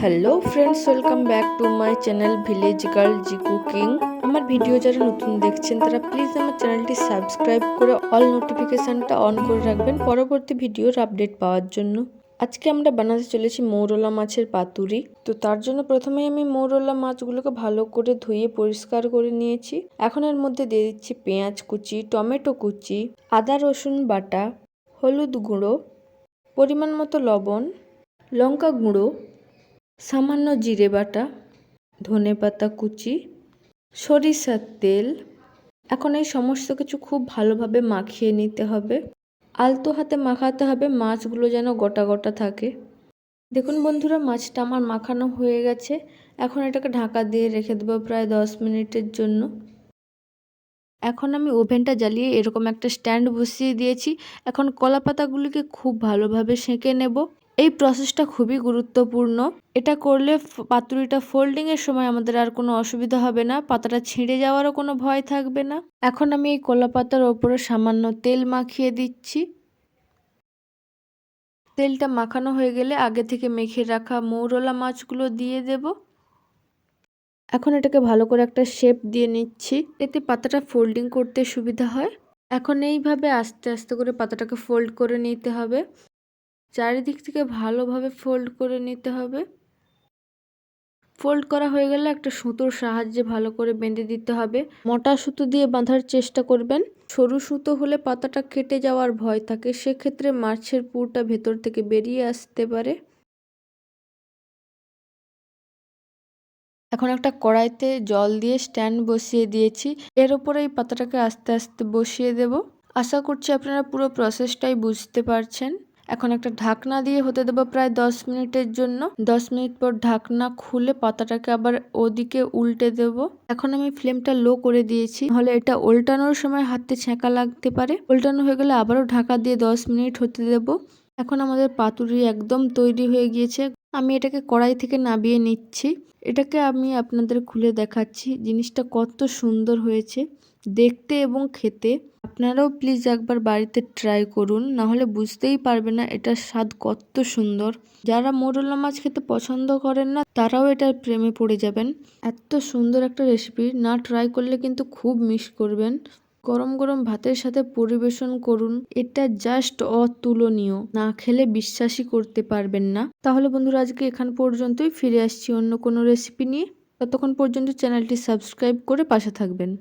Hello friends, welcome back to my channel village girl G cooking. আমার video যারা নতুন দেখছেন তারা প্লিজ আমার চ্যানেলটি সাবস্ক্রাইব করে অল নোটিফিকেশনটা অন করে রাখবেন পরবর্তী ভিডিওর আপডেট পাওয়ার জন্য। আজকে আমরা বানাতে চলেছি মৌরলা মাছের পাতুরি। তো তার জন্য প্রথমে আমি মৌরলা মাছগুলোকে ভালো করে ধুয়ে পরিষ্কার করে নিয়েছি। এখন এর মধ্যে দিয়ে দিচ্ছি পেঁয়াজ কুচি, টমেটো কুচি, আদা রসুন বাটা, হলুদ গুঁড়ো, পরিমাণ মতো লবণ, লঙ্কা গুঁড়ো, সামান্য জিরে বাটা, ধনেপাতা কুচি, সরিষার তেল। এখন এই সমস্ত কিছু খুব ভালোভাবে মাখিয়ে নিতে হবে। আলতো হাতে মাখাতে হবে, মাছগুলো যেন গোটা গোটা থাকে। দেখুন বন্ধুরা, মাছটা আমার মাখানো হয়ে গেছে। এখন এটাকে ঢাকা দিয়ে রেখে দেবো প্রায় 10 মিনিটের জন্য। এখন আমি ওভেনটা জ্বালিয়ে এরকম একটা স্ট্যান্ড বসিয়ে দিয়েছি। এখন কলা পাতাগুলিকে খুব ভালোভাবে সেঁকে নেব। এই প্রসেসটা খুবই গুরুত্বপূর্ণ। এটা করলে পাতুরিটা ফোল্ডিংয়ের সময় আমাদের আর কোনো অসুবিধা হবে না, পাতাটা ছিঁড়ে যাওয়ারও কোনো ভয় থাকবে না। এখন আমি এই কলা পাতার ওপরে সামান্য তেল মাখিয়ে দিচ্ছি। তেলটা মাখানো হয়ে গেলে আগে থেকে মেখে রাখা মৌরলা মাছগুলো দিয়ে দেব। এখন এটাকে ভালো করে একটা শেপ দিয়ে নিচ্ছি, এতে পাতাটা ফোল্ডিং করতে সুবিধা হয়। এখন এইভাবে আস্তে আস্তে করে পাতাটাকে ফোল্ড করে নিতে হবে। চারিদিক থেকে ভালোভাবে ফোল্ড করে নিতে হবে। ফোল্ড করা হয়ে গেলে একটা সুতোর সাহায্যে ভালো করে বেঁধে দিতে হবে। মোটা সুতো দিয়ে বাঁধার চেষ্টা করবেন। সরু সুতো হলে পাতাটা কেটে যাওয়ার ভয় থাকে, সেক্ষেত্রে মাছের পুরটা ভেতর থেকে বেরিয়ে আসতে পারে। এখন একটা কড়াইতে জল দিয়ে স্ট্যান্ড বসিয়ে দিয়েছি, এর উপরে এই পাতাটাকে আস্তে আস্তে বসিয়ে দেব। আশা করছি আপনারা পুরো প্রসেসটাই বুঝতে পারছেন। এখন একটা ঢাকনা দিয়ে হতে দেবো প্রায় 10 মিনিটের জন্য। 10 মিনিট পর ঢাকনা খুলে পাতাটাকে আবার ওদিকে উল্টে দেব। এখন আমি ফ্লেমটা লো করে দিয়েছি, নাহলে এটা উল্টানোর সময় হাতে ছ্যাঁকা লাগতে পারে। উল্টানো হয়ে গেলে আবারও ঢাকা দিয়ে 10 মিনিট হতে দেব। এখন আমাদের পাতুরি একদম তৈরি হয়ে গিয়েছে। আমি এটাকে কড়াই থেকে নামিয়ে নিচ্ছি। এটাকে আমি আপনাদের খুলে দেখাচ্ছি জিনিসটা কত সুন্দর হয়েছে দেখতে এবং খেতে। আপনারাও প্লিজ একবার বাড়িতে ট্রাই করুন, না হলে বুঝতেই পারবে না এটার স্বাদ কত সুন্দর। যারা মৌরলা মাছ খেতে পছন্দ করেন না তারাও এটার প্রেমে পড়ে যাবেন। এত সুন্দর একটা রেসিপি না ট্রাই করলে কিন্তু খুব মিস করবেন। গরম গরম ভাতের সাথে পরিবেশন করুন, এটা জাস্ট অতুলনীয়। না খেলে বিশ্বাসই করতে পারবেন না। তাহলে বন্ধুরা, আজকে এখান পর্যন্তই। ফিরে আসছি অন্য কোনো রেসিপি নিয়ে। ততক্ষণ পর্যন্ত চ্যানেলটি সাবস্ক্রাইব করে পাশে থাকবেন।